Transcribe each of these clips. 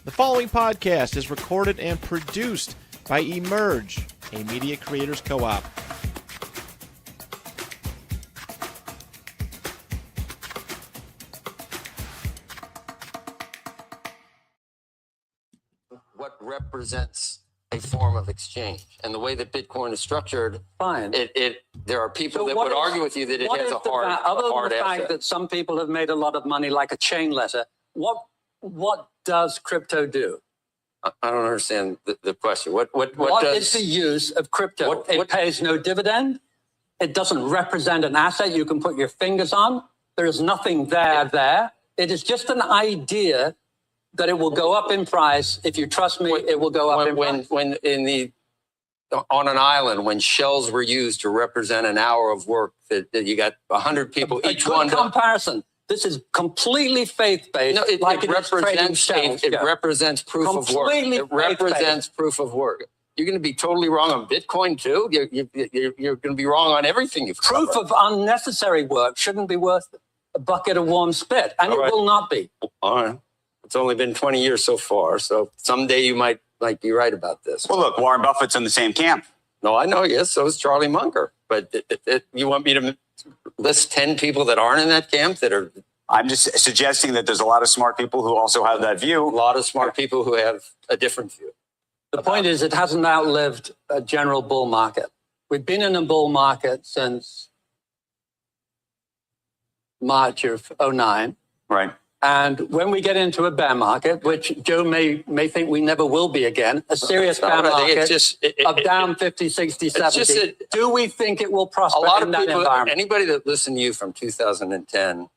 The following podcast is recorded and produced by Emerge, a media creators co-op. What represents a form of exchange, and the way that Bitcoin is structured, fine. There are people So that what would is- argue with you that it what has is a the hard, va- other than the fact asset. that some people have made a lot of money, like a chain letter. What does crypto do? I don't understand the question. What What does is the use of crypto? It what- pays no dividend. It doesn't represent an asset you can put your fingers on. There is nothing there. It is just an idea that it will go up in price. If you trust me, it will go up in price. when on an island, when shells were used to represent an hour of work, that you got 100 people, each one. Comparison. This is completely faith-based. No, it represents proof of work. Completely It represents proof of work. You're going to be totally wrong on Bitcoin too. You're going to be wrong on everything you've Proof covered. of unnecessary work shouldn't be worth a bucket of warm spit, and All it right. will not be. All right. It's only been 20 years so far, so someday you might be right about this. Well, look, Warren Buffett's in the same camp. No, I know. Yes, so is Charlie Munger. But you want me to list 10 people that aren't in that camp that are I'm just suggesting that there's a lot of smart people who also have that a view. lot of smart people who have a different view. The point is, it hasn't outlived a general bull market. We've been in a bull market since March of 2009. Right. And when we get into a bear market, which Joe may think we never will be again, a serious bear market of down 50, 60, 70, do we think it will prosper A lot in of that people, environment? anybody that listened to you from 2010,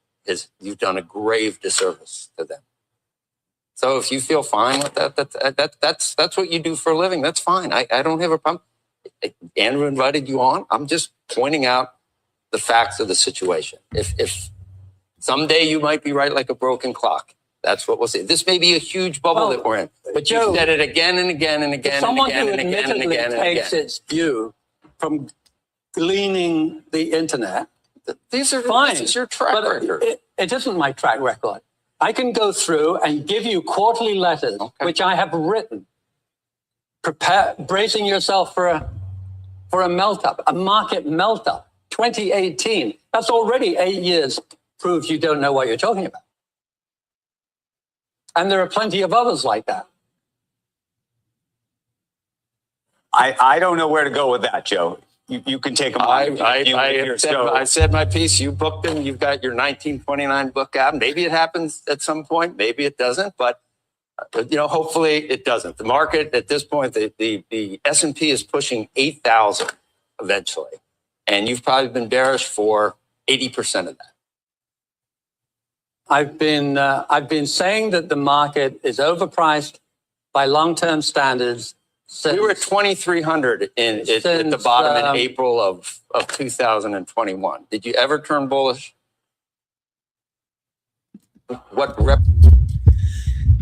you've done a grave disservice to them. So if you feel fine with that's what you do for a living. That's fine. I don't have a problem. Andrew invited you on. I'm just pointing out the facts of the situation. If someday you might be right like a broken clock. That's what we'll see. This may be a huge bubble that we're in. But Joe, you've said it again and again and again and again and again and again and takes again. its view from gleaning the internet. These are Fine. This is your track record. It isn't my track record. I can go through and give you quarterly letters, which I have written, bracing yourself for a melt-up, a market melt-up. 2018, that's already 8 years, proves you don't know what you're talking about. And there are plenty of others like that. I don't know where to go with that, Joe. You can take a moment. I said my piece. You booked them. You've got your 1929 book out. Maybe it happens at some point. Maybe it doesn't. But hopefully it doesn't. The market at this point, the S&P is pushing 8,000 eventually, and you've probably been bearish for 80% of that. I've been saying that the market is overpriced by long-term standards. We were at 2,300 at the bottom in April of 2021. Did you ever turn bullish?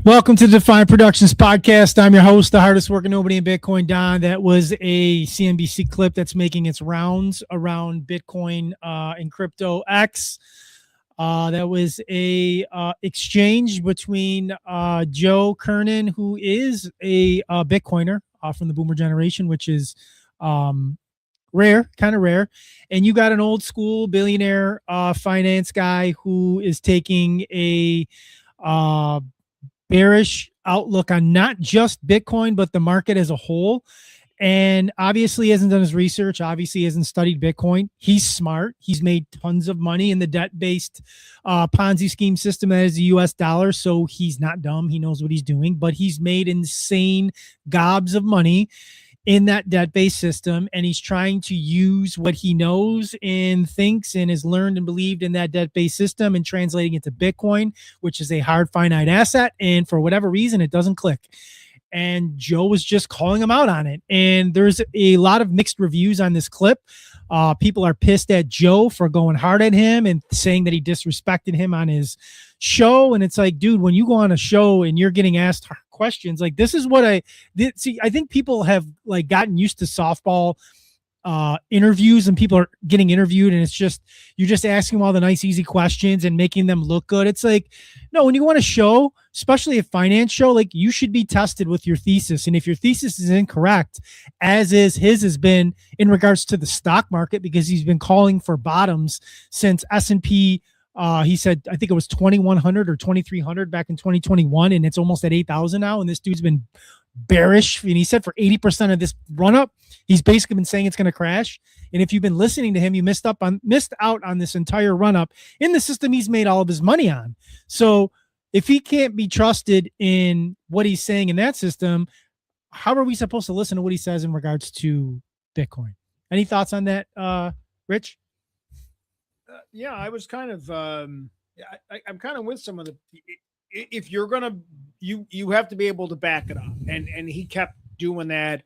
Welcome to the Defion Productions podcast. I'm your host, the hardest working nobody in Bitcoin, Don. That was a CNBC clip that's making its rounds around Bitcoin and Crypto X. That was a exchange between Joe Kernan, who is a Bitcoiner from the Boomer generation, which is rare, kind of rare. And you got an old school billionaire finance guy who is taking a bearish outlook on not just Bitcoin, but the market as a whole. And obviously hasn't done his research, obviously hasn't studied Bitcoin. He's smart. He's made tons of money in the debt-based Ponzi scheme system that is the US dollar. So he's not dumb. He knows what he's doing, but he's made insane gobs of money in that debt-based system. And he's trying to use what he knows and thinks and has learned and believed in that debt-based system and translating it to Bitcoin, which is a hard finite asset. And for whatever reason, it doesn't click. And Joe was just calling him out on it. And there's a lot of mixed reviews on this clip. People are pissed at Joe for going hard at him and saying that he disrespected him on his show. And it's like, dude, when you go on a show and you're getting asked questions, like this is what I think people have like gotten used to softball interviews and people are getting interviewed and it's just you're just asking them all the nice easy questions and making them look good. It's like, no, when you want to show, especially a finance show, like you should be tested with your thesis, and if your thesis is incorrect, as is his has been in regards to the stock market, because he's been calling for bottoms since S&P, he said I think it was 2100 or 2300 back in 2021, and it's almost at 8,000 now, and this dude's been bearish, and he said for 80% of this run up he's basically been saying it's going to crash. And if you've been listening to him, you missed out on this entire run up in the system he's made all of his money on. So if he can't be trusted in what he's saying in that system, how are we supposed to listen to what he says in regards to Bitcoin? Any thoughts on that, Rich? Yeah, I was kind of I'm kind of with some of the, if you're gonna, you have to be able to back it up, and he kept doing that.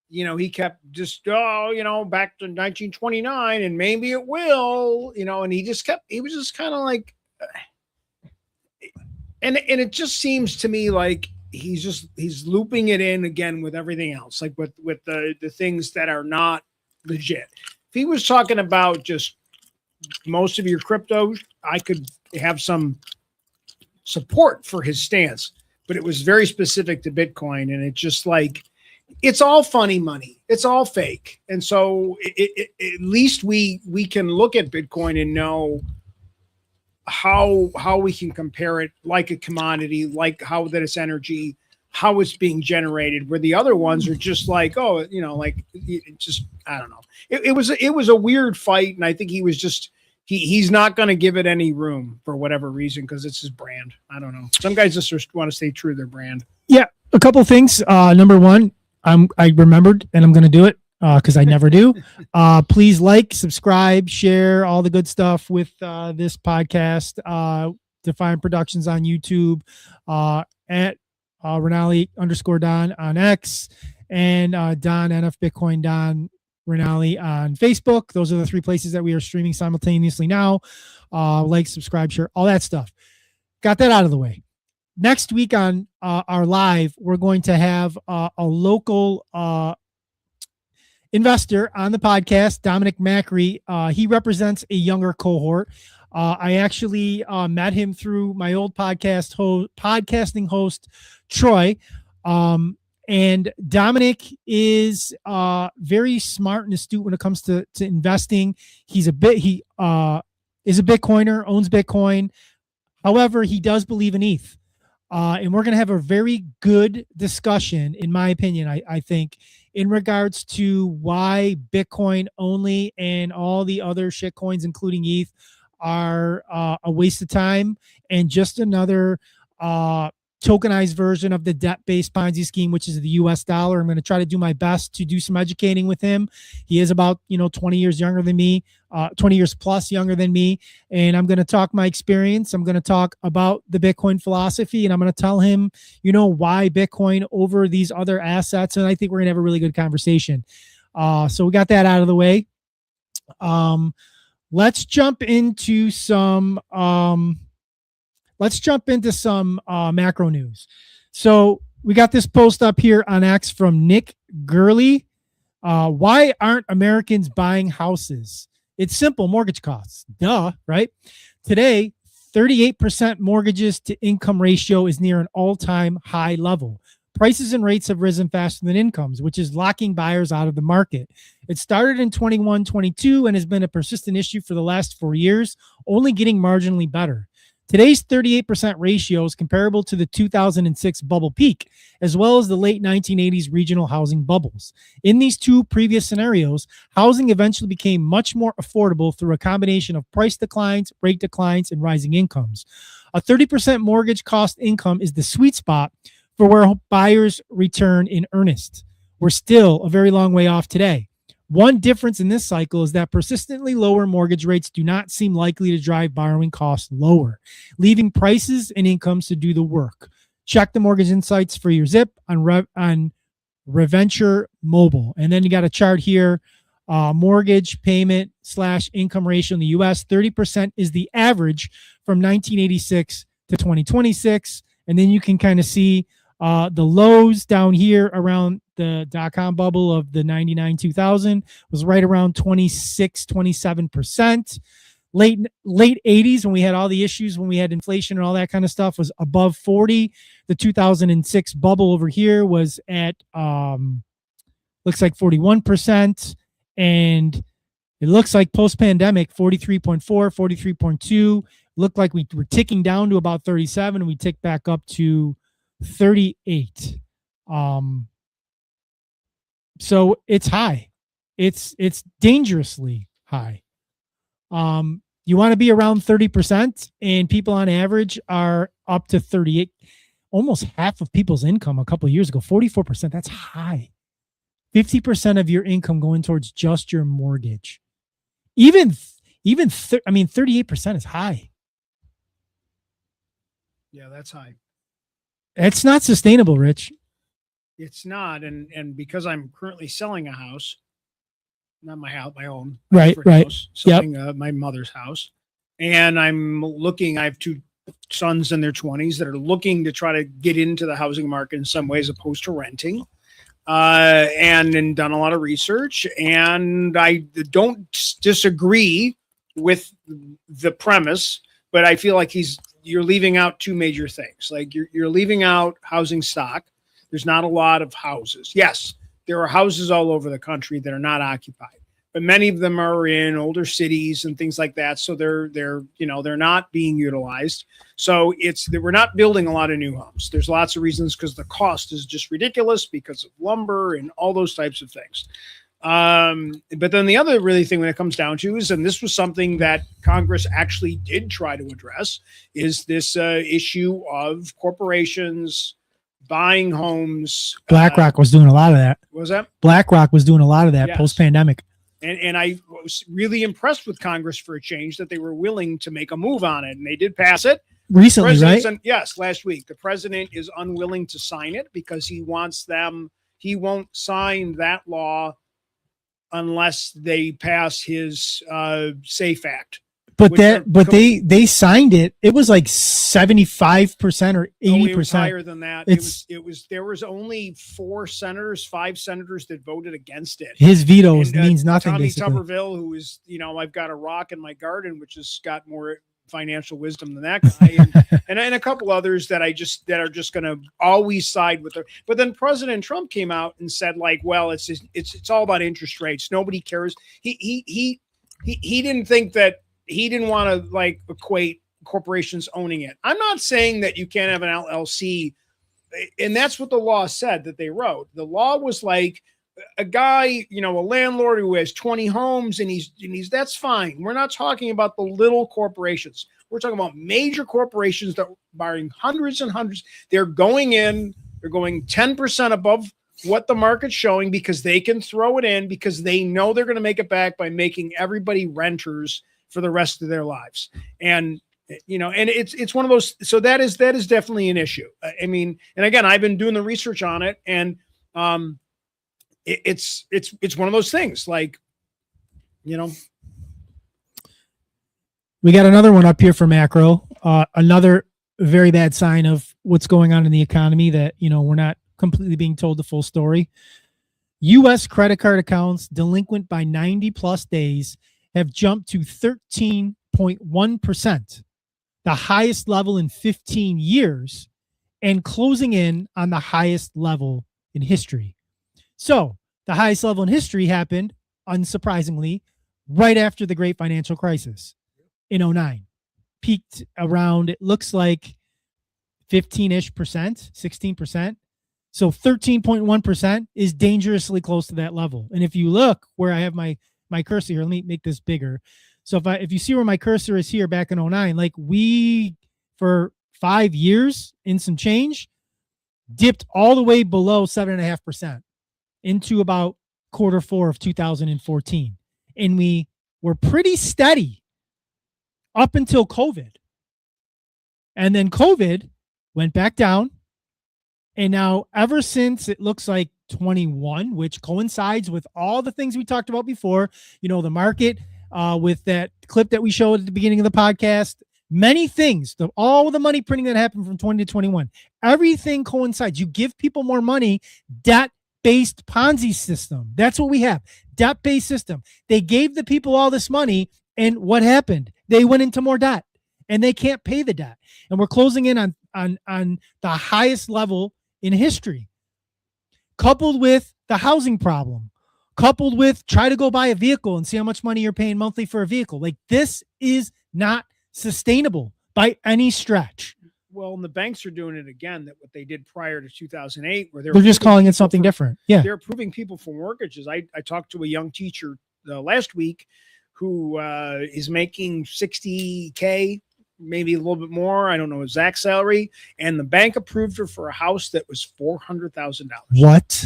He kept just back to 1929 and maybe it will, and he was just kind of like, and it just seems to me like he's looping it in again with everything else, like with the things that are not legit. If he was talking about just most of your crypto, I could have some support for his stance, but it was very specific to Bitcoin, and it's just like, it's all funny money. It's all fake. And so at least we can look at Bitcoin and know how we can compare it like a commodity, like how that it's energy, how it's being generated, where the other ones are just like, oh, like it just, I don't know. It was a weird fight. And I think he was just, he's not going to give it any room for whatever reason, because it's his brand. I don't know. Some guys just want to stay true to their brand. Yeah. A couple of things. Number one, I remembered, and I'm going to do it because I never do. Please like, subscribe, share all the good stuff with this podcast. Defion Productions on YouTube, at Rinaldi_Don on X, and Don NF Bitcoin Don Rinaldi on Facebook. Those are the three places that we are streaming simultaneously now. Like, subscribe, share, all that stuff. Got that out of the way. Next week on our live, we're going to have a local investor on the podcast, Dominic Macri. He represents a younger cohort. I actually met him through my old podcasting host, Troy. And Dominic is very smart and astute when it comes to investing. He is a Bitcoiner, owns Bitcoin. However, he does believe in ETH. And we're going to have a very good discussion, in my opinion, I think, in regards to why Bitcoin only and all the other shit coins, including ETH, are a waste of time and just another tokenized version of the debt-based Ponzi scheme, which is the US dollar. I'm going to try to do my best to do some educating with him. He is about 20 years younger than me, 20 years plus younger than me. And I'm going to talk my experience. I'm going to talk about the Bitcoin philosophy, and I'm going to tell him, why Bitcoin over these other assets. And I think we're going to have a really good conversation. So we got that out of the way. Let's jump into some macro news. So we got this post up here on X from Nick Gurley. Why aren't Americans buying houses? It's simple: mortgage costs. Duh, right? Today, 38% mortgages to income ratio is near an all-time high level. Prices and rates have risen faster than incomes, which is locking buyers out of the market. It started in 21-22 and has been a persistent issue for the last 4 years, only getting marginally better. Today's 38% ratio is comparable to the 2006 bubble peak, as well as the late 1980s regional housing bubbles. In these two previous scenarios, housing eventually became much more affordable through a combination of price declines, rate declines, and rising incomes. A 30% mortgage cost income is the sweet spot for where buyers return in earnest. We're still a very long way off today. One difference in this cycle is that persistently lower mortgage rates do not seem likely to drive borrowing costs lower, leaving prices and incomes to do the work. Check the mortgage insights for your zip on Reventure Mobile. And then you got a chart here, mortgage payment / income ratio in the U.S. 30% is the average from 1986 to 2026. And then you can kind of see the lows down here around the dot-com bubble of the 99, 2000 was right around 26, 27%. Late 80s, when we had all the issues, when we had inflation and all that kind of stuff, was above 40. The 2006 bubble over here was at looks like 41%, and it looks like post-pandemic 43.4, 43.2. Looked like we were ticking down to about 37, and we ticked back up to 38. So it's high. It's dangerously high. You want to be around 30%, and people on average are up to 38. Almost half of people's income a couple of years ago, 44%. That's high. 50% of your income going towards just your mortgage. I mean, 38% is high. Yeah, that's high. It's not sustainable, Rich. It's not, and because I'm currently selling a house, not my house, my own, Right. house, selling my mother's house, and I'm looking. I have two sons in their 20s that are looking to try to get into the housing market in some ways, opposed to renting, and done a lot of research. And I don't disagree with the premise, but I feel like you're leaving out two major things. Like you're leaving out housing stock. There's not a lot of houses. Yes, there are houses all over the country that are not occupied, but many of them are in older cities and things like that. So they're not being utilized. So we're not building a lot of new homes. There's lots of reasons, because the cost is just ridiculous because of lumber and all those types of things. But then the other really thing when it comes down to is, and this was something that Congress actually did try to address, is this issue of corporations buying homes. BlackRock was doing a lot of that. What was that? BlackRock was doing a lot of that post-pandemic. And I was really impressed with Congress for a change, that they were willing to make a move on it. And they did pass it. Recently, right? Yes, last week. The president is unwilling to sign it because he wants he won't sign that law unless they pass his SAFE Act. But they signed it. It was like 75% or 80%. It was higher than that. There was only 5 senators that voted against it. His veto means nothing. Tommy basically. Tuberville, who is, I've got a rock in my garden, which has got more financial wisdom than that guy, and a couple others that are just going to always side with her. But then President Trump came out and said, like, well, it's all about interest rates. Nobody cares. He didn't think that. He didn't want to equate corporations owning it. I'm not saying that you can't have an LLC, and that's what the law said that they wrote. The law was like a guy, a landlord who has 20 homes, and he's that's fine. We're not talking about the little corporations. We're talking about major corporations that are buying hundreds and hundreds. They're going 10% above what the market's showing, because they can throw it in, because they know they're going to make it back by making everybody renters for the rest of their lives. And and it's one of those. So that is definitely an issue. I mean, and again, I've been doing the research on it, and it's one of those things. Like, we got another one up here for macro. Another very bad sign of what's going on in the economy, that we're not completely being told the full story. U.S. credit card accounts delinquent by 90 plus days have jumped to 13.1%, the highest level in 15 years, and closing in on the highest level in history. So the highest level in history happened, unsurprisingly, right after the great financial crisis in 2009. Peaked around, it looks like 15-ish percent, 16%. So 13.1% is dangerously close to that level. And if you look where I have my cursor here, let me make this bigger. So if you see where my cursor is here back in 2009, like we, for 5 years in some change, dipped all the way below 7.5% into about Q4 of 2014. And we were pretty steady up until COVID. And then COVID went back down. And now ever since, it looks like 21, which coincides with all the things we talked about before, the market, with that clip that we showed at the beginning of the podcast, many things, all the money printing that happened from 20 to 21, everything coincides. You give people more money, debt debt-based Ponzi system. That's what we have. Debt-based system. They gave the people all this money, and what happened? They went into more debt, and they can't pay the debt. And we're closing in on the highest level in history, coupled with the housing problem, coupled with try to go buy a vehicle and see how much money you're paying monthly for a vehicle. Like, this is not sustainable by any stretch. Well, and the banks are doing it again, that what they did prior to 2008, where They're just calling it something different. Yeah. They're approving people for mortgages. I talked to a young teacher last week who is making $60K, maybe a little bit more. I don't know exact salary. And the bank approved her for a house that was $400,000. What?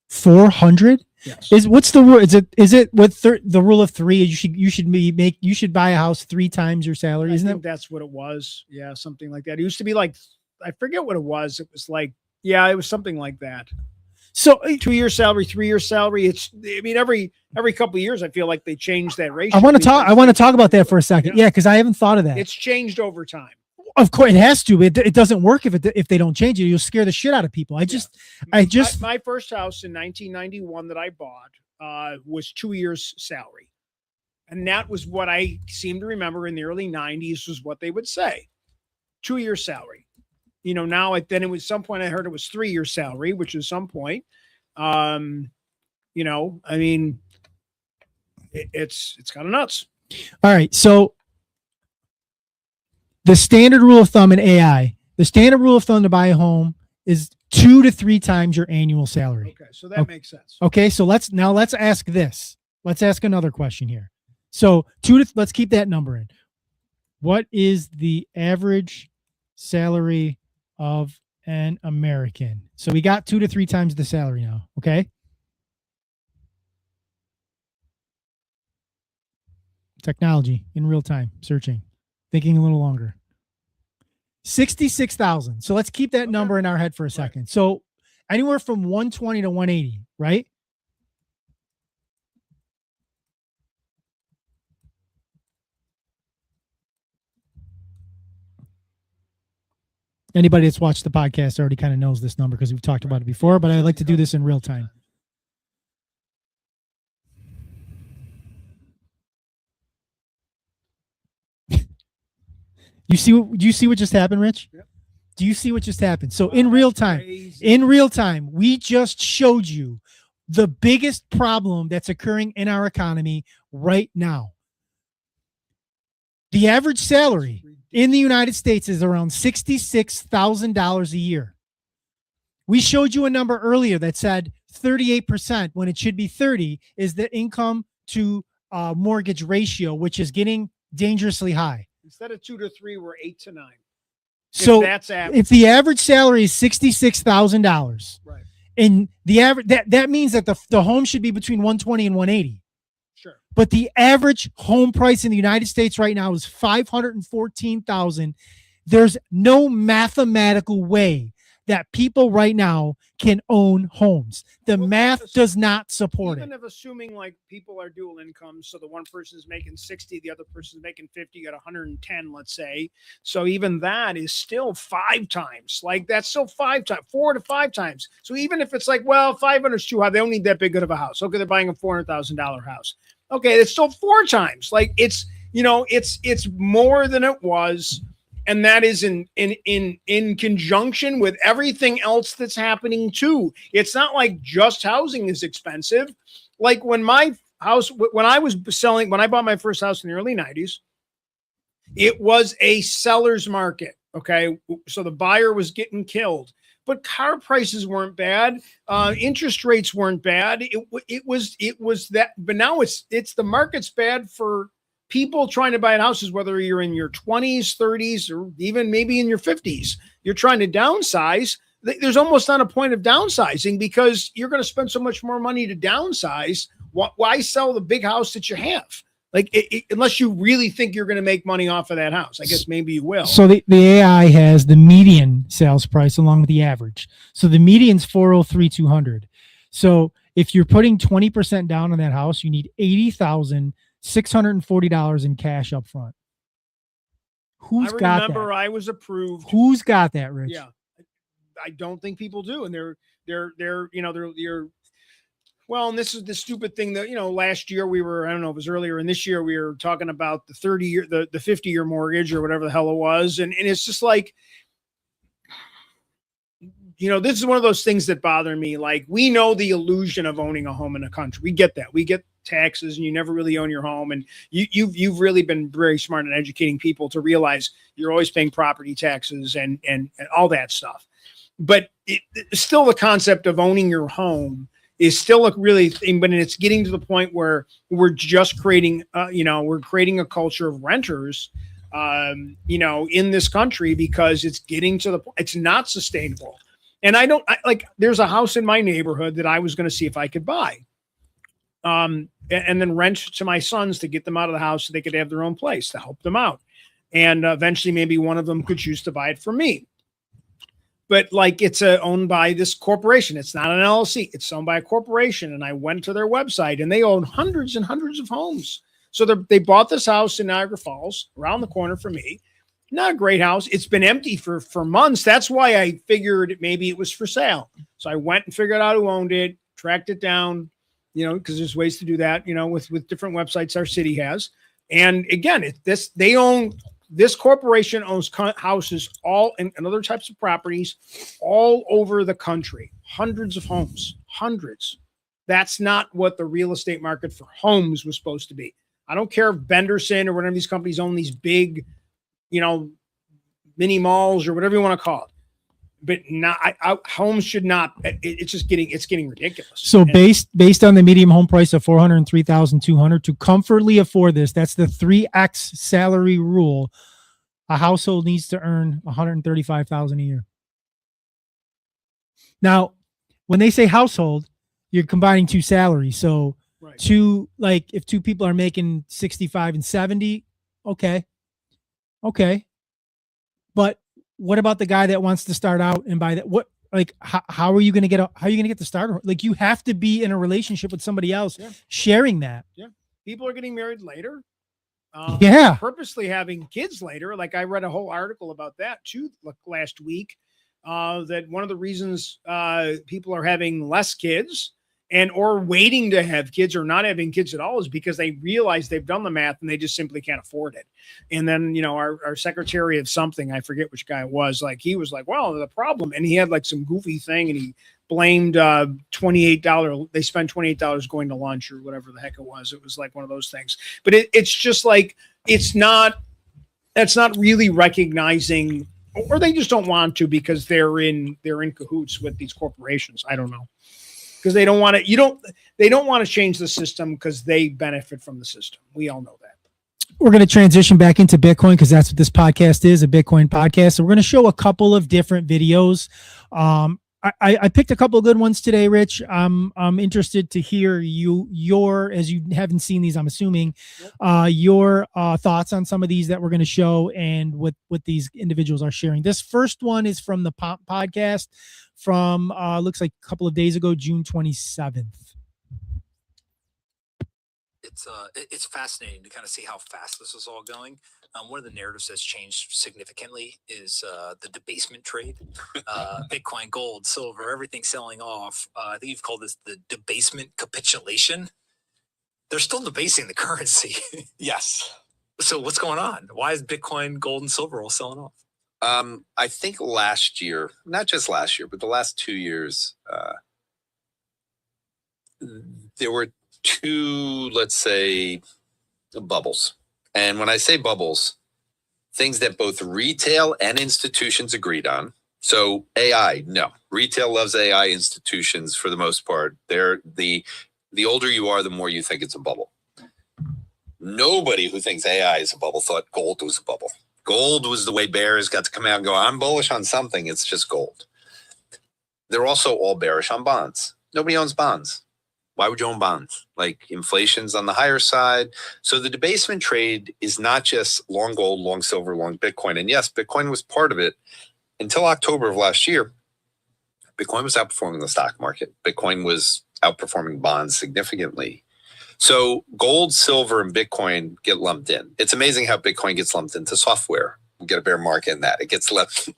400? Yes. What's the rule? Is it with the rule of three? You should buy a house 3 times your salary, isn't it? That's what it was. Yeah, something like that. It used to be like, I forget what it was. It was like, yeah, it was something like that. So 2-year salary, 3-year salary. Every couple of years, I feel like they change that ratio. I want to talk about that for a second. Yeah, because I haven't thought of that. It's changed over time. Of course, it has to. It doesn't work if they don't change it. You'll scare the shit out of people. My first house in 1991 that I bought was 2 years salary, and that was what I seem to remember in the early 90s was what they would say, 2-year salary. Now then it was some point I heard it was 3-year salary, which is some point. It's kind of nuts. All right, so the standard rule of thumb in AI, the standard rule of thumb to buy a home is 2 to 3 times your annual salary. Okay, so that makes sense. Okay, so let's ask this. Let's ask another question here. So let's keep that number in. What is the average salary of an American? So we got 2 to 3 times the salary now. Okay. Technology in real time, searching, thinking a little longer. 66,000. So let's keep that number in our head for a second. Right. So anywhere from 120 to 180, right? Anybody that's watched the podcast already kind of knows this number because we've talked about it before, but I like to do this in real time. Do you see what just happened, Rich? Yep. Do you see what just happened? So in real time, we just showed you the biggest problem that's occurring in our economy right now. The average salary in the United States is around $66,000 a year. We showed you a number earlier that said 38% when it should be 30 is the income to mortgage ratio, which is getting dangerously high. Instead of 2 to 3, we're 8 to 9. So if the average salary is $66,000, right, and the average that means that the home should be between 120 and 180. Sure. But the average home price in the United States right now is $514,000. There's no mathematical way that people right now can own homes. The math does not support it. Even if assuming like people are dual incomes, so the one person is making 60, the other person is making 50, you got 110, let's say. So even that is still 5 times. Like that's still 5 times, 4 to 5 times. So even if it's like, well, 500 is too high, they don't need that big of a house. Okay, they're buying a $400,000 house. Okay, it's still 4 times. Like it's more than it was. And that is in conjunction with everything else that's happening too. It's not like just housing is expensive. Like when I bought my first house in the early 90s, it was a seller's market. Okay. So the buyer was getting killed, but car prices weren't bad. Interest rates weren't bad. It was that, but now it's the market's bad for people trying to buy houses, whether you're in your 20s, 30s, or even maybe in your 50s, you're trying to downsize. There's almost not a point of downsizing because you're going to spend so much more money to downsize. Why sell the big house that you have? Like, unless you really think you're going to make money off of that house. I guess maybe you will. So the AI has the median sales price along with the average. So the median's $403,200. So if you're putting 20% down on that house, you need $80,640 in cash up front. Who's got that? I was approved. Who's got that, Rich? Yeah. I don't think people do. And they're well, and this is the stupid thing that, last year I don't know if it was earlier, and this year we were talking about the 30-year, the 50-year mortgage or whatever the hell it was. And it's just like, this is one of those things that bother me. Like, we know the illusion of owning a home in a country. We get that. We get taxes, and you never really own your home. And you've really been very smart in educating people to realize you're always paying property taxes and all that stuff. But still, the concept of owning your home is still a really thing, but it's getting to the point where we're just creating, we're creating a culture of renters, in this country, because it's getting to it's not sustainable. And there's a house in my neighborhood that I was going to see if I could buy, and then rent to my sons to get them out of the house so they could have their own place to help them out. And eventually maybe one of them could choose to buy it from me. But it's owned by this corporation. It's not an LLC. It's owned by a corporation. And I went to their website, and they own hundreds and hundreds of homes. So they bought this house in Niagara Falls around the corner from me. Not a great house. It's been empty for months. That's why I figured maybe it was for sale. So I went and figured out who owned it, tracked it down, because there's ways to do that, with different websites our city has. And again, this corporation owns houses all and other types of properties all over the country, hundreds of homes, hundreds. That's not what the real estate market for homes was supposed to be. I don't care if Benderson or whatever these companies own these big, mini malls or whatever you want to call it. But homes should not. It's getting ridiculous. So based on the median home price of $403,200 to comfortably afford this, that's the 3x salary rule. A household needs to earn $135,000 a year. Now, when they say household, you're combining two salaries. So right. If two people are making 65 and 70, okay. But what about the guy that wants to start out and buy that? How are you going to get the starter? You have to be in a relationship with somebody else, sharing that. Yeah. People are getting married later. Purposely having kids later. I read a whole article about that too last week, that one of the reasons people are having less kids or waiting to have kids or not having kids at all is because they realize they've done the math and they just simply can't afford it. And then, our secretary of something, I forget which guy it was, he was like, well, the problem, and he had some goofy thing, and he blamed $28. They spent $28 going to lunch or whatever the heck it was. It was one of those things. But it's just that's not really recognizing, or they just don't want to because they're in cahoots with these corporations. I don't know. Because they don't want to, they don't want to change the system because they benefit from the system. We all know that. We're going to transition back into Bitcoin because that's what this podcast is, a Bitcoin podcast. So we're going to show a couple of different videos. I picked a couple of good ones today, Rich. I'm interested to hear your, as you haven't seen these, I'm assuming, your thoughts on some of these that we're going to show and what these individuals are sharing. This first one is from the podcast from looks like a couple of days ago, June 27th. It's fascinating to kind of see how fast this is all going. One of the narratives that's changed significantly is the debasement trade. Bitcoin, gold, silver, everything selling off. I think you've called this the debasement capitulation. They're still debasing the currency. Yes. So what's going on? Why is Bitcoin, gold, and silver all selling off? I think last year, not just last year, but the last 2 years, there were two, let's say, bubbles. And when I say bubbles, things that both retail and institutions agreed on. So AI, no. Retail loves AI. Institutions, for the most part, they're the older you are, the more you think it's a bubble. Nobody who thinks AI is a bubble thought gold was a bubble. Gold was the way bears got to come out and go, I'm bullish on something. It's just gold. They're also all bearish on bonds. Nobody owns bonds. Why would you own bonds? Inflation's on the higher side. So the debasement trade is not just long gold, long silver, long Bitcoin. And yes, Bitcoin was part of it until October of last year. Bitcoin was outperforming the stock market. Bitcoin was outperforming bonds significantly. So gold, silver, and Bitcoin get lumped in. It's amazing how Bitcoin gets lumped into software. we get a bear market in that. It gets left.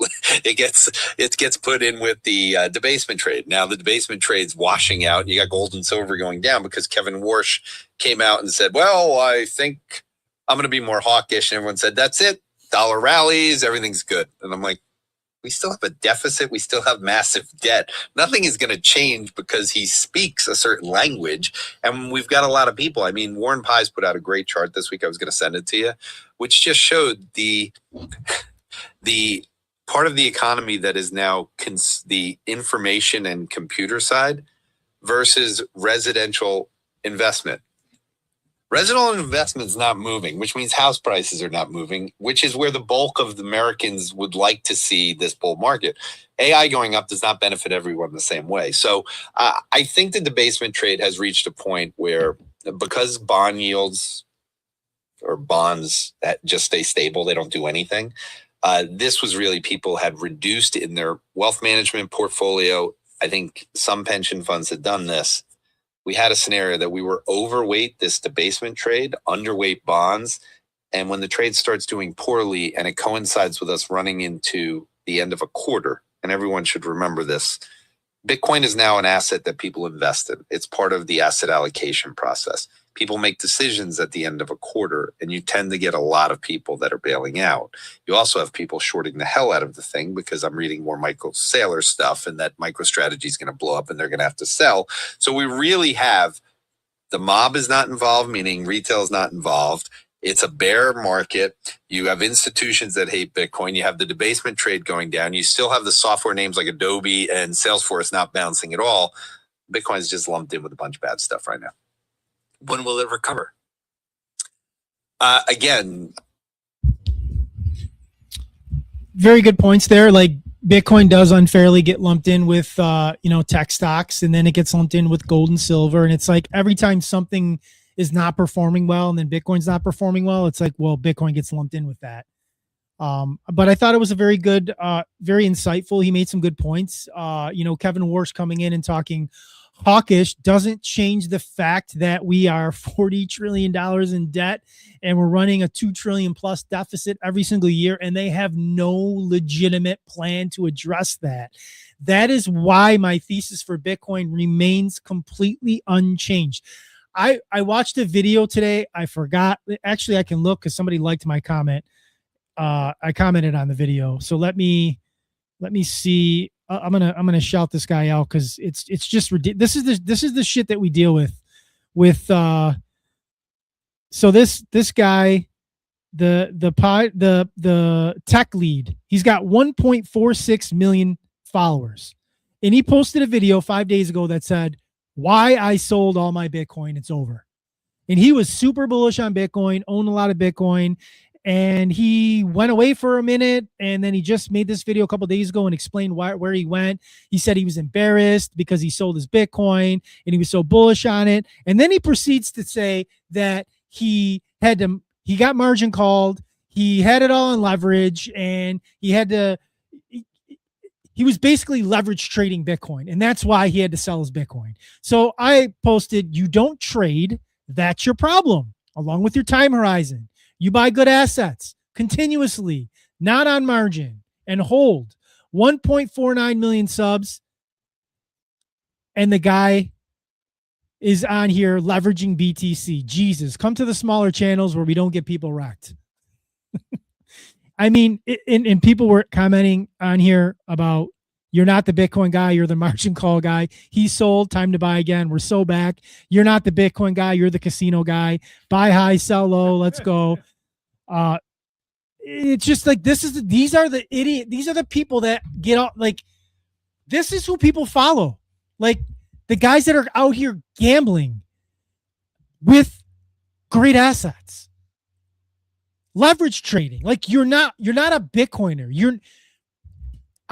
it gets put in with the debasement trade. Now the debasement trade's washing out. You got gold and silver going down because Kevin Warsh came out and said, "Well, I think I'm going to be more hawkish," and everyone said, "That's it. Dollar rallies, everything's good." And I'm like, we still have a deficit. We still have massive debt. Nothing is going to change because he speaks a certain language. And we've got a lot of people. I mean, Warren Pies put out a great chart this week. I was going to send it to you, which just showed the part of the economy that is now the information and computer side versus residential investment. Residential investment is not moving, which means house prices are not moving, which is where the bulk of the Americans would like to see this bull market. AI going up does not benefit everyone the same way. So I think the debasement trade has reached a point where, because bond yields or bonds that just stay stable, they don't do anything. This was really people had reduced in their wealth management portfolio. I think some pension funds had done this. We had a scenario that we were overweight this debasement trade, underweight bonds. And when the trade starts doing poorly and it coincides with us running into the end of a quarter, and everyone should remember this, Bitcoin is now an asset that people invest in. It's part of the asset allocation process. People make decisions at the end of a quarter, and you tend to get a lot of people that are bailing out. You also have people shorting the hell out of the thing because I'm reading more Michael Saylor stuff and that MicroStrategy is going to blow up and they're going to have to sell. So we really have the mob is not involved, meaning retail is not involved. It's a bear market. You have institutions that hate Bitcoin. You have the debasement trade going down. You still have the software names like Adobe and Salesforce not bouncing at all. Bitcoin is just lumped in with a bunch of bad stuff right now. When will it recover? Again, Very good points there. Like Bitcoin does unfairly get lumped in with, tech stocks, and then it gets lumped in with gold and silver. And it's like every time something is not performing well and then Bitcoin's not performing well, it's like, well, Bitcoin gets lumped in with that. But I thought it was a very good, very insightful. He made some good points. Kevin Warsh coming in and talking hawkish doesn't change the fact that we are $40 trillion in debt and we're running a $2 trillion plus deficit every single year. And they have no legitimate plan to address that. That is why my thesis for Bitcoin remains completely unchanged. I watched a video today. I forgot. Actually, I can look because somebody liked my comment. I commented on the video. So let me see. I'm gonna shout this guy out because it's just ridiculous. This is the shit that we deal with. So this guy, the tech lead, he's got 1.46 million followers, and he posted a video 5 days ago that said, "Why I sold all my Bitcoin, it's over." And he was super bullish on Bitcoin, owned a lot of Bitcoin. And he went away for a minute, and then he just made this video a couple of days ago and explained where he went. He said he was embarrassed because he sold his Bitcoin and he was so bullish on it. And then he proceeds to say that he got margin called, he had it all on leverage, and he was basically leverage trading Bitcoin, and that's why he had to sell his Bitcoin. So I posted, you don't trade, that's your problem, along with your time horizon. You buy good assets continuously, not on margin, and hold. 1.49 million subs. And the guy is on here leveraging BTC. Jesus, come to the smaller channels where we don't get people wrecked. I mean, and people were commenting on here about, you're not the Bitcoin guy, you're the margin call guy. He sold, time to buy again. We're so back. You're not the Bitcoin guy, you're the casino guy. Buy high, sell low, let's go. It's just like, these are the people that get out. Like, this is who people follow. Like the guys that are out here gambling with great assets, leverage trading. Like you're not a Bitcoiner.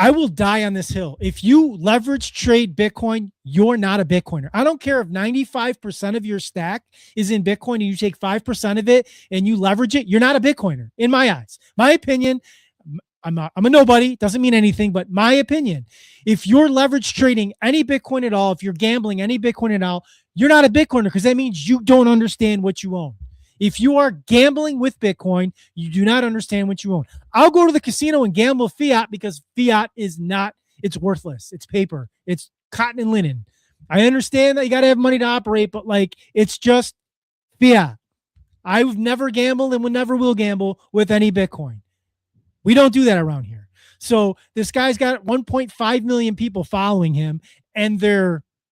I will die on this hill. If you leverage trade Bitcoin, you're not a Bitcoiner. I don't care if 95% of your stack is in Bitcoin and you take 5% of it and you leverage it. You're not a Bitcoiner in my eyes. My opinion, I'm a nobody, doesn't mean anything, but my opinion, if you're leverage trading any Bitcoin at all, if you're gambling any Bitcoin at all, you're not a Bitcoiner because that means you don't understand what you own. If you are gambling with Bitcoin, you do not understand what you own. I'll go to the casino and gamble fiat because fiat is not, it's worthless. It's paper. It's cotton and linen. I understand that you got to have money to operate, but like, it's just fiat. I've never gambled and never will gamble with any Bitcoin. We don't do that around here. So this guy's got 1.5 million people following him, and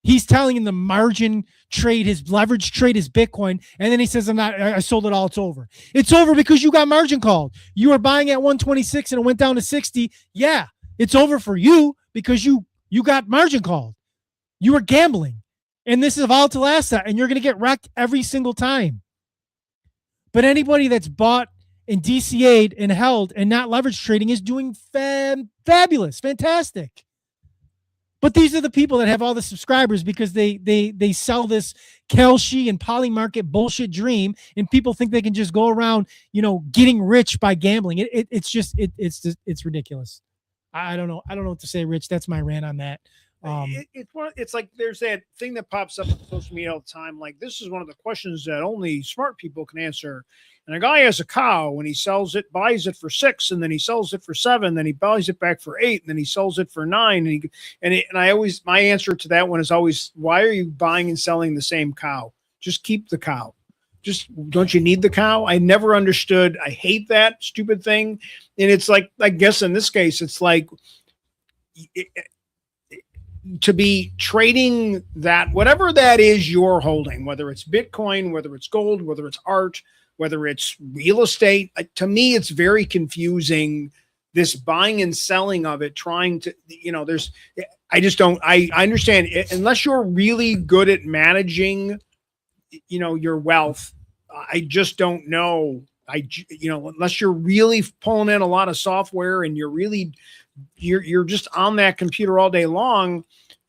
he's telling him the margin trade, his leverage trade is Bitcoin. And then he says, I sold it all. It's over. It's over because you got margin called. You were buying at 126 and it went down to 60. Yeah, it's over for you because you got margin called. You were gambling. And this is a volatile asset, and you're going to get wrecked every single time. But anybody that's bought and DCA'd and held and not leverage trading is doing fabulous, fantastic. But these are the people that have all the subscribers because they sell this Kelshi and poly market bullshit dream, and people think they can just go around, getting rich by gambling. It's ridiculous. I don't know what to say, Rich. That's my rant on that. It's like there's that thing that pops up on social media all the time. Like, this is one of the questions that only smart people can answer. And a guy has a cow and he sells it, buys it for 6, and then he sells it for 7, then he buys it back for 8, and then he sells it for 9. My answer to that one is always, why are you buying and selling the same cow? Just keep the cow. Just, don't you need the cow? I never understood. I hate that stupid thing. And it's like, I guess in this case, it's like, to be trading that, whatever that is you're holding, whether it's Bitcoin, whether it's gold, whether it's art, whether it's real estate, to me, it's very confusing, this buying and selling of it, trying to, I understand, unless you're really good at managing, your wealth, I just don't know. Unless you're really pulling in a lot of software and you're just on that computer all day long.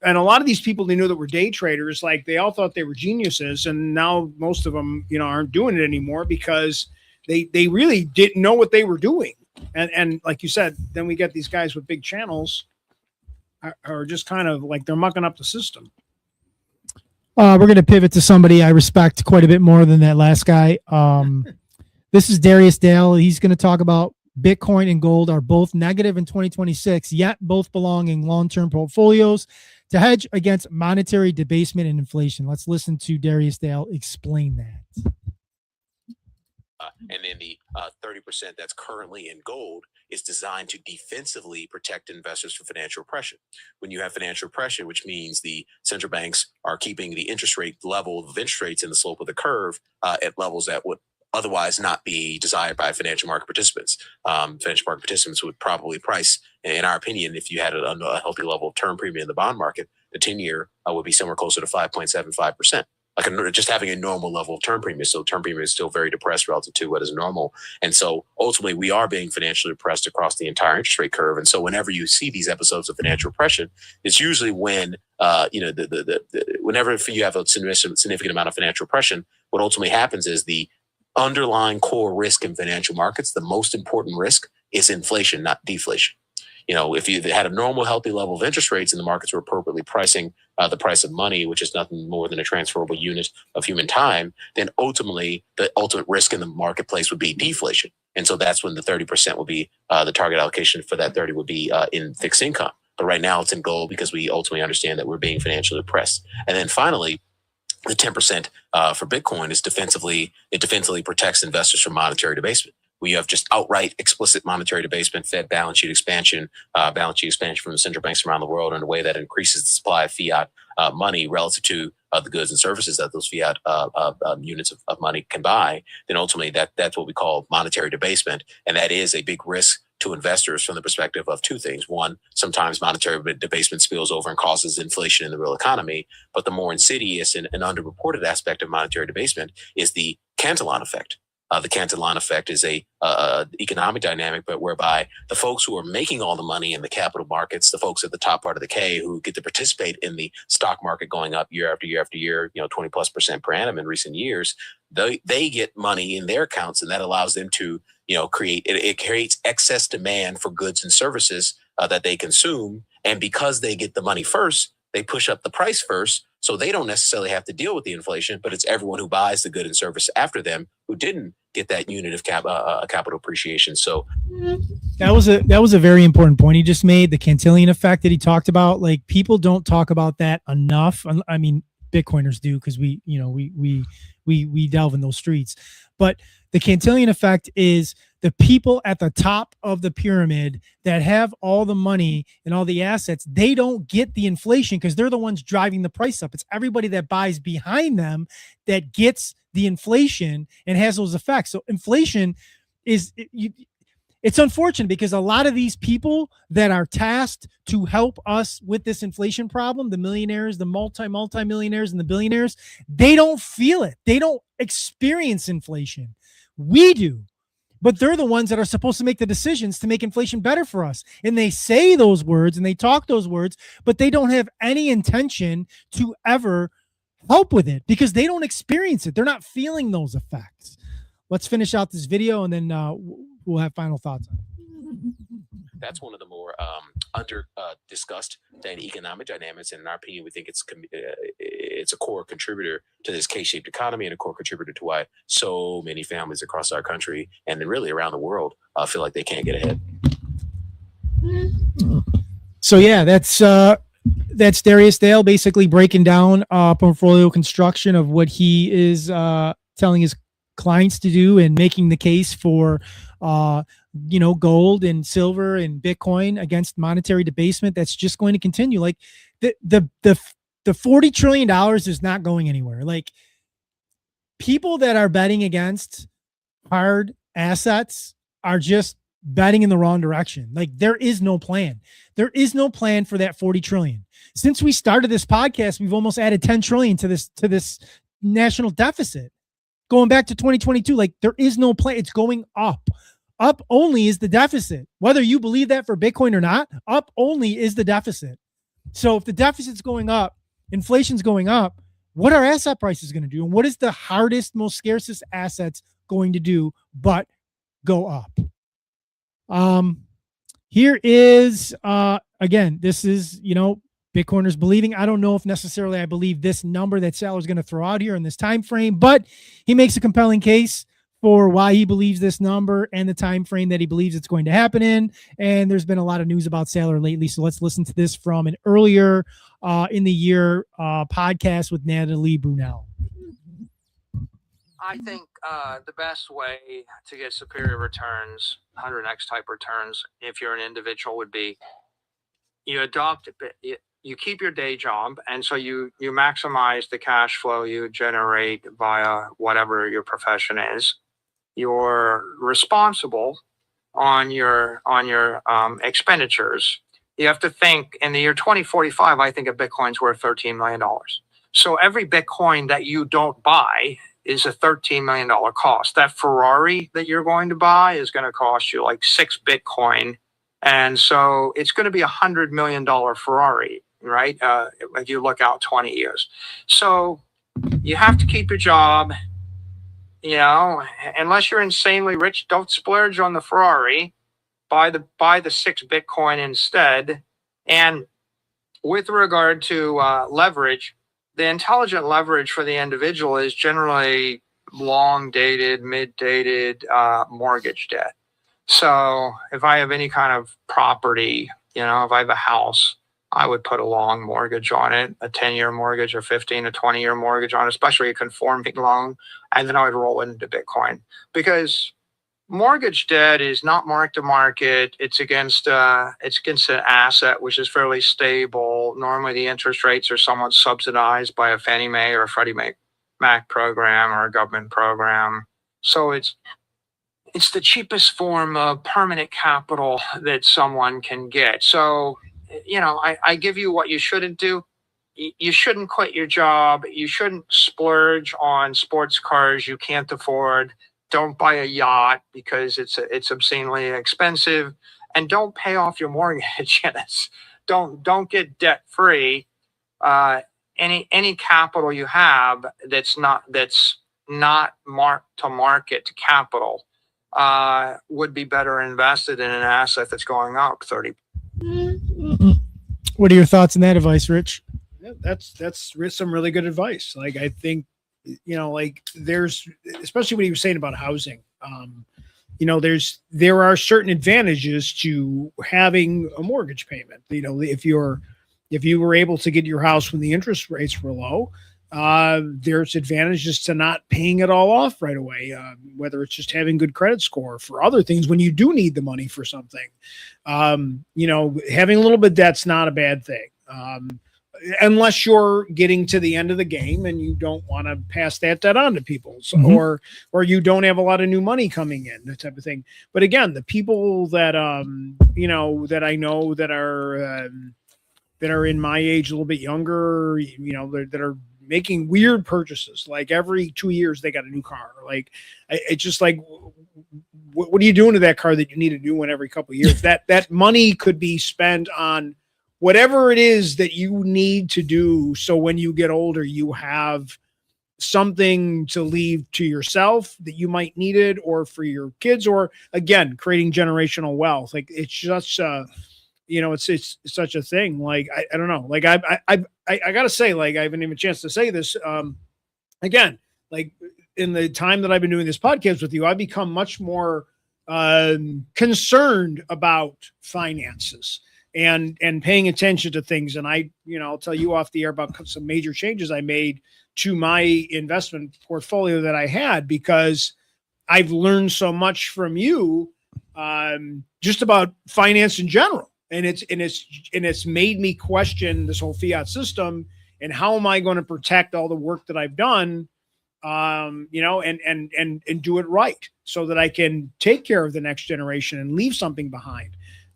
And a lot of these people, they knew that were day traders, like they all thought they were geniuses. And now most of them, aren't doing it anymore because they really didn't know what they were doing. And like you said, then we get these guys with big channels are just kind of like, they're mucking up the system. We're going to pivot to somebody I respect quite a bit more than that last guy. This is Darius Dale. He's going to talk about Bitcoin and gold are both negative in 2026, yet both belong in long-term portfolios to hedge against monetary debasement and inflation. Let's listen to Darius Dale explain that. And then the 30% that's currently in gold is designed to defensively protect investors from financial repression. When you have financial repression, which means the central banks are keeping the interest rate level of interest rates in the slope of the curve at levels that would otherwise not be desired by financial market participants. Financial market participants would probably price, in our opinion, if you had a healthy level of term premium in the bond market, the 10-year would be somewhere closer to 5.75%. Just having a normal level of term premium. So term premium is still very depressed relative to what is normal. And so ultimately we are being financially depressed across the entire interest rate curve. And so whenever you see these episodes of financial repression, it's usually when, whenever you have a significant amount of financial repression, what ultimately happens is the underlying core risk in financial markets, the most important risk is inflation, not deflation. If you had a normal, healthy level of interest rates and the markets were appropriately pricing the price of money, which is nothing more than a transferable unit of human time, then ultimately the ultimate risk in the marketplace would be deflation. And so that's when the 30% would be the target allocation for that 30 would be in fixed income. But right now it's in gold because we ultimately understand that we're being financially oppressed. And then finally, the 10% for Bitcoin is defensively protects investors from monetary debasement. We have just outright explicit monetary debasement, Fed balance sheet expansion from the central banks around the world in a way that increases the supply of fiat money relative to the goods and services that those fiat units of money can buy. Then ultimately that's what we call monetary debasement. And that is a big risk to investors from the perspective of two things. One, sometimes monetary debasement spills over and causes inflation in the real economy. But the more insidious and underreported aspect of monetary debasement is the Cantillon effect. The Cantillon effect is a economic dynamic, but whereby the folks who are making all the money in the capital markets, the folks at the top part of the K who get to participate in the stock market going up year after year after year, 20+% per annum in recent years, they get money in their accounts, and that allows them to it creates excess demand for goods and services that they consume. And because they get the money first, they push up the price first, so they don't necessarily have to deal with the inflation, but it's everyone who buys the good and service after them who didn't get that unit of capital appreciation. So that was a very important point he just made, the Cantillon effect that he talked about. Like, people don't talk about that enough. I mean, Bitcoiners do, because we delve in those streets. But the Cantillon effect is the people at the top of the pyramid that have all the money and all the assets. They don't get the inflation because they're the ones driving the price up. It's everybody that buys behind them that gets the inflation and has those effects. So inflation is it's unfortunate because a lot of these people that are tasked to help us with this inflation problem, the millionaires, the multi-millionaires, and the billionaires, they don't feel it. They don't experience inflation. We do. But they're the ones that are supposed to make the decisions to make inflation better for us. And they say those words and they talk those words, but they don't have any intention to ever help with it because they don't experience it. They're not feeling those effects. Let's finish out this video and then we'll have final thoughts on it. That's one of the more discussed economic dynamics, and in our opinion, we think it's a core contributor to this K-shaped economy and a core contributor to why so many families across our country and then really around the world feel like they can't get ahead. So yeah, that's Darius Dale basically breaking down portfolio construction of what he is telling his clients to do and making the case for gold and silver and Bitcoin against monetary debasement. That's just going to continue. Like the $40 trillion is not going anywhere. Like, people that are betting against hard assets are just betting in the wrong direction. Like, there is no plan. There is no plan for that 40 trillion. Since we started this podcast, we've almost added 10 trillion to this national deficit. Going back to 2022, like, there is no plan. It's going up. Up only is the deficit. Whether you believe that for Bitcoin or not, up only is the deficit. So if the deficit's going up, inflation's going up, what are asset prices going to do? And what is the hardest, most scarcest assets going to do but go up? Here is, again, this is, Bitcoiners believing. I don't know if necessarily I believe this number that Saylor's going to throw out here in this time frame, but he makes a compelling case for why he believes this number and the time frame that he believes it's going to happen in. And there's been a lot of news about Saylor lately, so let's listen to this from an earlier in the year podcast with Natalie Brunel. I think the best way to get superior returns, 100x type returns, if you're an individual, would be you adopt it. You keep your day job, and so you maximize the cash flow you generate via whatever your profession is. You're responsible on your expenditures. You have to think, in the year 2045, I think a Bitcoin's worth $13 million. So every Bitcoin that you don't buy is a $13 million cost. That Ferrari that you're going to buy is going to cost you like 6 Bitcoin. And so it's going to be $100 million Ferrari, right? If you look out 20 years. So you have to keep your job, unless you're insanely rich, don't splurge on the Ferrari, buy the 6 Bitcoin instead. And with regard to leverage, the intelligent leverage for the individual is generally long dated, mid dated mortgage debt. So if I have any kind of property, if I have a house, I would put a long mortgage on it, a 10-year mortgage, or 15 to 20-year mortgage on it, especially a conforming loan. And then I would roll it into Bitcoin, because mortgage debt is not mark to market. It's against an asset which is fairly stable. Normally the interest rates are somewhat subsidized by a Fannie Mae or a Freddie Mac program or a government program. So it's the cheapest form of permanent capital that someone can get. So, I give you what you shouldn't do. You shouldn't quit your job. You shouldn't splurge on sports cars you can't afford. Don't buy a yacht because it's obscenely expensive, and don't pay off your mortgage. Don't get debt free. Any capital you have that's not marked to market capital would be better invested in an asset that's going up 30. What are your thoughts on that advice, Rich? Yeah, that's some really good advice. Like, I think, like there's, especially what he was saying about housing. There are certain advantages to having a mortgage payment. If you were able to get your house when the interest rates were low, there's advantages to not paying it all off right away. Whether it's just having good credit score for other things when you do need the money for something. Having a little bit of debt's not a bad thing. Unless you're getting to the end of the game and you don't want to pass that debt on to people, or you don't have a lot of new money coming in, that type of thing. But again, the people that that I know that are in my age, a little bit younger, that are making weird purchases, like every 2 years they got a new car. Like, it's just like, what are you doing to that car that you need a new one every couple of years? That money could be spent on whatever it is that you need to do, so when you get older, you have something to leave to yourself that you might need it, or for your kids, or again, creating generational wealth. Like, it's just, it's such a thing. Like, I don't know. Like, I gotta say, like, I haven't even a chance to say this. Again, like, in the time that I've been doing this podcast with you, I've become much more concerned about finances and paying attention to things. And I'll tell you off the air about some major changes I made to my investment portfolio that I had, because I've learned so much from you, just about finance in general. And it's made me question this whole fiat system, and how am I going to protect all the work that I've done, and do it right, so that I can take care of the next generation and leave something behind.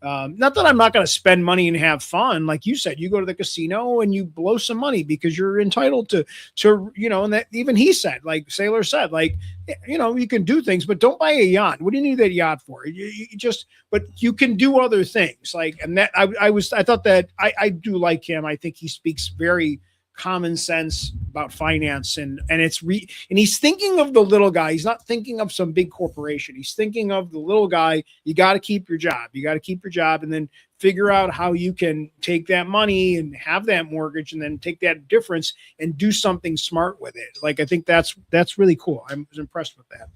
Not that I'm not going to spend money and have fun. Like you said, you go to the casino and you blow some money because you're entitled to, and that even he said, like Sailor said, like, you can do things, but don't buy a yacht. What do you need that yacht for? But you can do other things. Like, and that I thought that I do like him. I think he speaks very common sense about finance, and he's thinking of the little guy. He's not thinking of some big corporation. He's thinking of the little guy. You got to keep your job, and then figure out how you can take that money and have that mortgage, and then take that difference and do something smart with it. Like, I think that's really cool. I was impressed with that.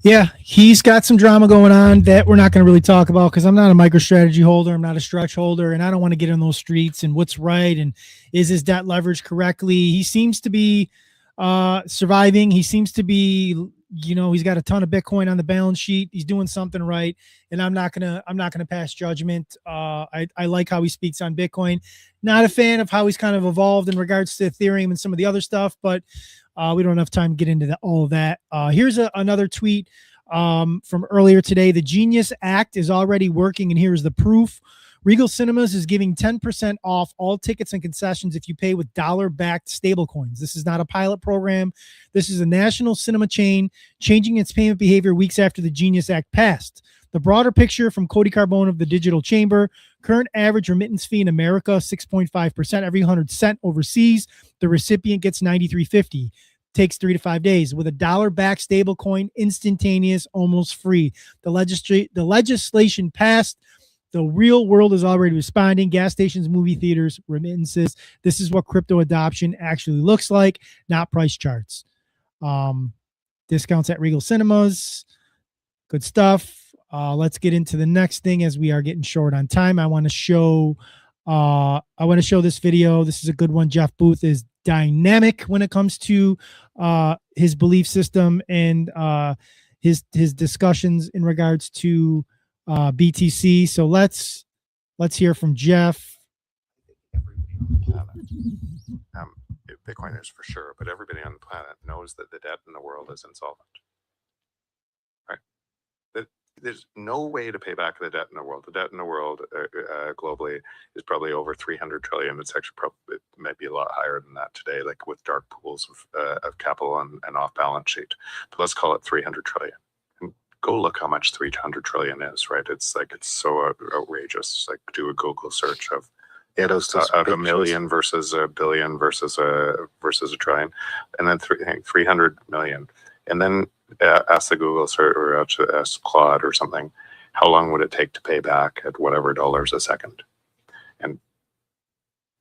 Yeah, he's got some drama going on that we're not going to really talk about, because I'm not a MicroStrategy holder. I'm not a stretch holder, and I don't want to get in those streets and what's right and is his debt leveraged correctly. He seems to be surviving. He seems to be, he's got a ton of Bitcoin on the balance sheet. He's doing something right, and I'm not gonna pass judgment. I like how he speaks on Bitcoin. Not a fan of how he's kind of evolved in regards to Ethereum and some of the other stuff, but we don't have enough time to get into all of that. Here's another tweet from earlier today. The Genius Act is already working, and here's the proof. Regal Cinemas is giving 10% off all tickets and concessions if you pay with dollar-backed stablecoins. This is not a pilot program. This is a national cinema chain changing its payment behavior weeks after the Genius Act passed. The broader picture from Cody Carbone of the Digital Chamber: current average remittance fee in America, 6.5%. Every 100 cents overseas, the recipient gets $93.50. Takes 3 to 5 days. With a dollar-backed stablecoin, instantaneous, almost free. The legislation passed. The real world is already responding. Gas stations, movie theaters, remittances. This is what crypto adoption actually looks like, not price charts. Discounts at Regal Cinemas. Good stuff. Let's get into the next thing, as we are getting short on time. I want to show this video. This is a good one. Jeff Booth is dynamic when it comes to his belief system and his discussions in regards to BTC. So let's hear from Jeff. Bitcoiners for sure, but everybody on the planet knows that the debt in the world is insolvent. Right? There's no way to pay back the debt in the world. The debt in the world globally is probably over 300 trillion. It's actually it might be a lot higher than that today, like with dark pools of capital and off balance sheet. But let's call it 300 trillion. And go look how much 300 trillion is, right? It's so outrageous. Like, do a Google search of a million versus a billion versus a trillion, and then 300 million, and then ask the Google search, or ask Claude or something, how long would it take to pay back at whatever dollars a second? And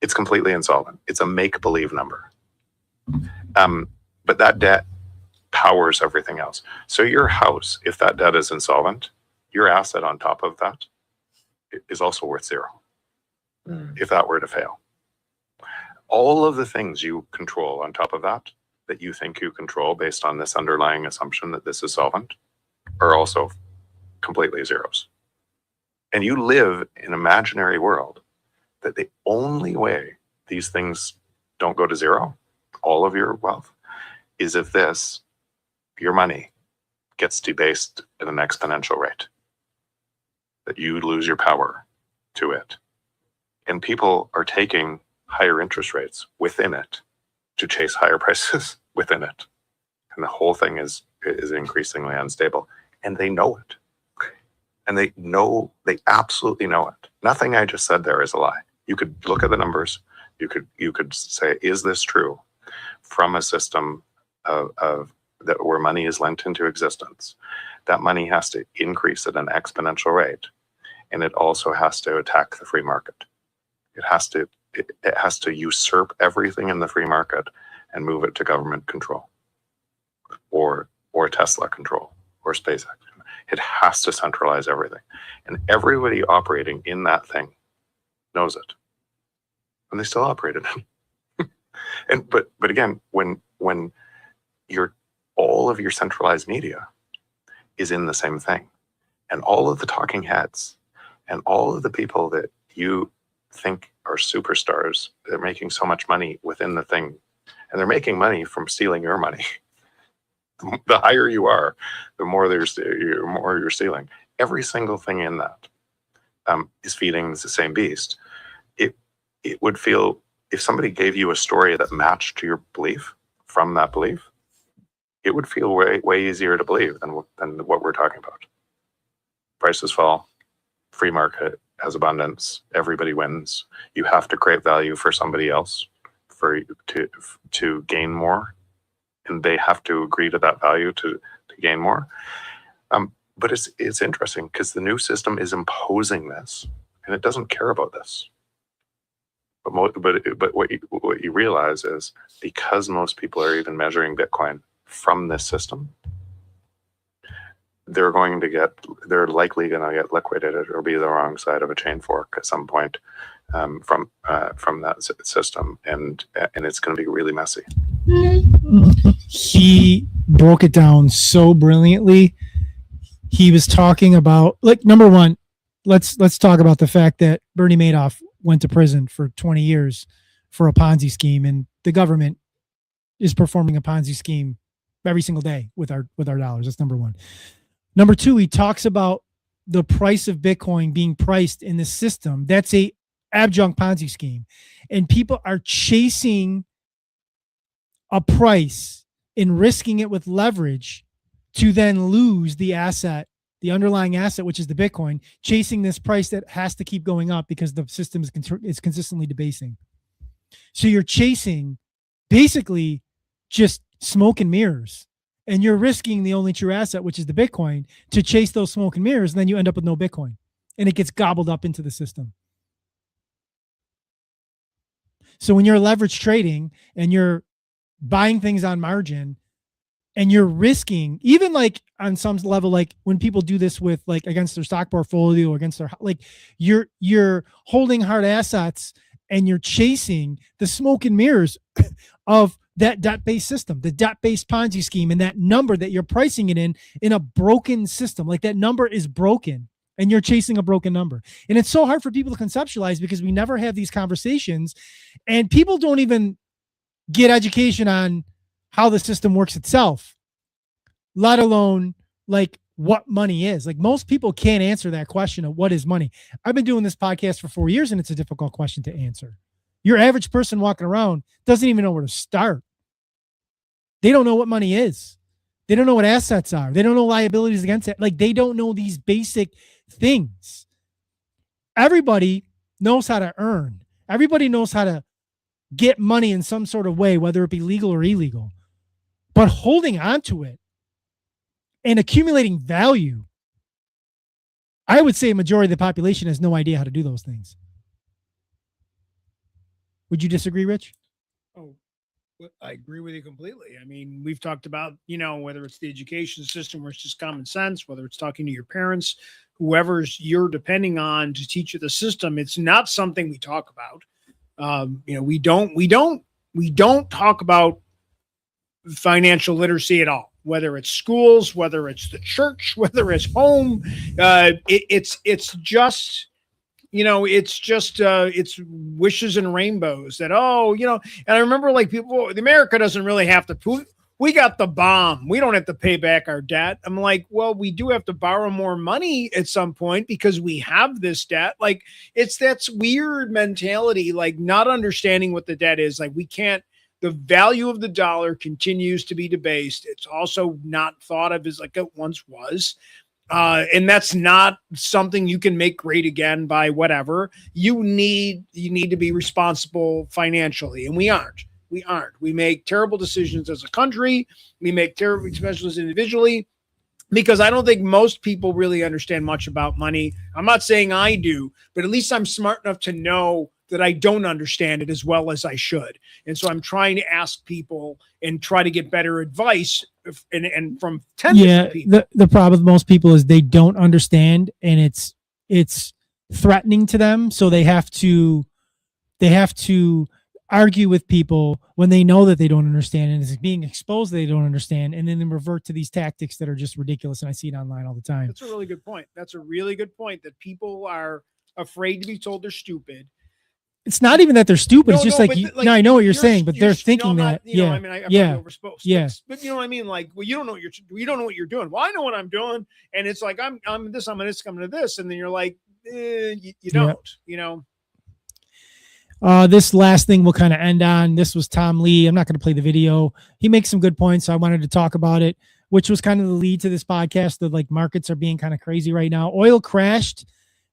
It's completely insolvent. It's a make-believe number. But that debt powers everything else. So your house, if that debt is insolvent, your asset on top of that is also worth zero. If that were to fail. All of the things you control on top of that you think you control based on this underlying assumption that this is solvent, are also completely zeros. And you live in an imaginary world that the only way these things don't go to zero, all of your wealth, is if your money gets debased at an exponential rate, that you lose your power to it. And people are taking higher interest rates within it to chase higher prices within it. And the whole thing is increasingly unstable. And they know it. And they absolutely know it. Nothing I just said there is a lie. You could look at the numbers. You could say, is this true from a system of that where money is lent into existence? That money has to increase at an exponential rate. And it also has to attack the free market. It has to usurp everything in the free market and move it to government control or Tesla control or SpaceX. It has to centralize everything. And everybody operating in that thing knows it. And they still operate it. But again, when all of your centralized media is in the same thing, and all of the talking heads and all of the people that you think are superstars, they're making so much money within the thing, and they're making money from stealing your money. The higher you are, the more you're stealing. Every single thing in that is feeding the same beast. It would feel, if somebody gave you a story that matched your belief from that belief, it would feel way easier to believe than what we're talking about. Prices fall, free market has abundance, everybody wins. You have to create value for somebody else for to gain more, and they have to agree to that value to gain more. But it's interesting because the new system is imposing this, and it doesn't care about this. But what you realize is, because most people are even measuring Bitcoin from this system, they're likely going to get liquidated or be the wrong side of a chain fork at some point from that system, and it's going to be really messy. He broke it down so brilliantly. He was talking about, like, number one, let's talk about the fact that Bernie Madoff went to prison for 20 years for a Ponzi scheme, and the government is performing a Ponzi scheme every single day with our dollars. That's number one. Number two, he talks about the price of Bitcoin being priced in the system. That's a adjunct Ponzi scheme, and people are chasing a price and risking it with leverage to then lose the asset, the underlying asset, which is the Bitcoin, chasing this price that has to keep going up because the system is consistently debasing. So you're chasing basically just smoke and mirrors, and you're risking the only true asset, which is the Bitcoin, to chase those smoke and mirrors, and then you end up with no Bitcoin, and it gets gobbled up into the system. So when you're leverage trading and you're buying things on margin, and you're risking, even like on some level, like when people do this with, like, against their stock portfolio or against their, like, you're holding hard assets and you're chasing the smoke and mirrors of that debt-based system, the debt-based Ponzi scheme, and that number that you're pricing it in a broken system. Like, that number is broken and you're chasing a broken number. And it's so hard for people to conceptualize because we never have these conversations, and people don't even get education on how the system works itself, let alone like what money is. Like, most people can't answer that question of what is money. I've been doing this podcast for 4 years, and it's a difficult question to answer. Your average person walking around doesn't even know where to start. They don't know what money is. They don't know what assets are. They don't know liabilities against it. Like, they don't know these basic things. Everybody knows how to earn. Everybody knows how to get money in some sort of way, whether it be legal or illegal. But holding on to it and accumulating value, I would say a majority of the population has no idea how to do those things. Would you disagree, Rich? Oh, well, I agree with you completely. I mean, we've talked about, you know, whether it's the education system where it's just common sense, whether it's talking to your parents, whoever's you're depending on to teach you the system, it's not something we talk about. You know, we don't talk about financial literacy at all, whether it's schools, whether it's the church, whether it's home. It's just, you know, it's wishes and rainbows that, oh, you know, and I remember like people, America doesn't really have to, we got the bomb. We don't have to pay back our debt. I'm like, well, we do have to borrow more money at some point because we have this debt. Like that's weird mentality, like not understanding what the debt is. Like we can't, the value of the dollar continues to be debased. It's also not thought of as like it once was. And that's not something you can make great again by whatever. You need to be responsible financially, and we aren't. We make terrible decisions as a country. We make terrible decisions individually because I don't think most people really understand much about money. I'm not saying I do, but at least I'm smart enough to know that I don't understand it as well as I should. And so I'm trying to ask people and try to get better advice and from 10 different people. The problem with most people is they don't understand, and it's threatening to them. So they have to argue with people when they know that they don't understand, and it's being exposed that they don't understand, and then they revert to these tactics that are just ridiculous. And I see it online all the time. That's a really good point. That's a really good point, that people are afraid to be told they're stupid. It's not even that they're stupid. No, it's just no, like I know what you're saying, but they're thinking no, that. You know, I mean, I'm yeah. not overexposed. Yeah. But you know what I mean? Like, well, you don't know what you're doing. Well, I know what I'm doing. And it's like, I'm this, I'm this, I'm to this. And then you're like, you don't, you know? This last thing we'll kind of end on. This was Tom Lee. I'm not going to play the video. He makes some good points, so I wanted to talk about it, which was kind of the lead to this podcast. That like markets are being kind of crazy right now. Oil crashed.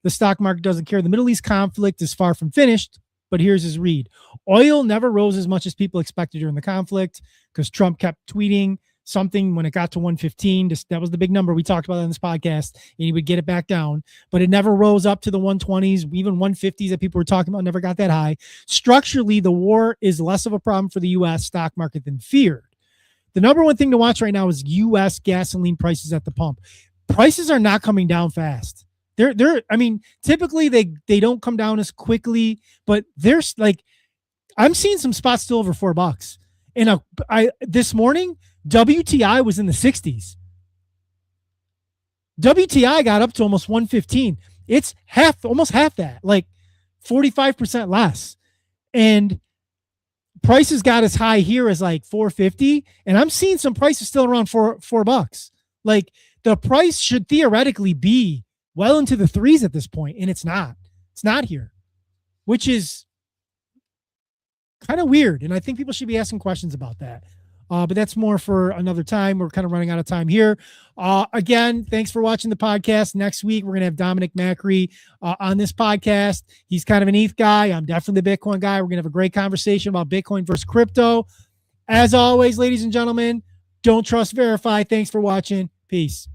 The stock market doesn't care. The Middle East conflict is far from finished, but here's his read. Oil never rose as much as people expected during the conflict because Trump kept tweeting something when it got to 115. That was the big number we talked about on this podcast, and he would get it back down, but it never rose up to the 120s, even 150s that people were talking about, never got that high. Structurally, the war is less of a problem for the U.S. stock market than feared. The number one thing to watch right now is U.S. gasoline prices at the pump. Prices are not coming down fast. I mean, typically they don't come down as quickly, but there's like, I'm seeing some spots still over $4. And this morning, WTI was in the 60s. WTI got up to almost 115. It's almost half that, like 45% less. And prices got as high here as like 450. And I'm seeing some prices still around $4. Like the price should theoretically be well into the threes at this point, and it's not. It's not here, which is kind of weird. And I think people should be asking questions about that. But that's more for another time. We're kind of running out of time here. Again, thanks for watching the podcast. Next week, we're going to have Dominic Macri on this podcast. He's kind of an ETH guy. I'm definitely the Bitcoin guy. We're going to have a great conversation about Bitcoin versus crypto. As always, ladies and gentlemen, don't trust, verify. Thanks for watching. Peace.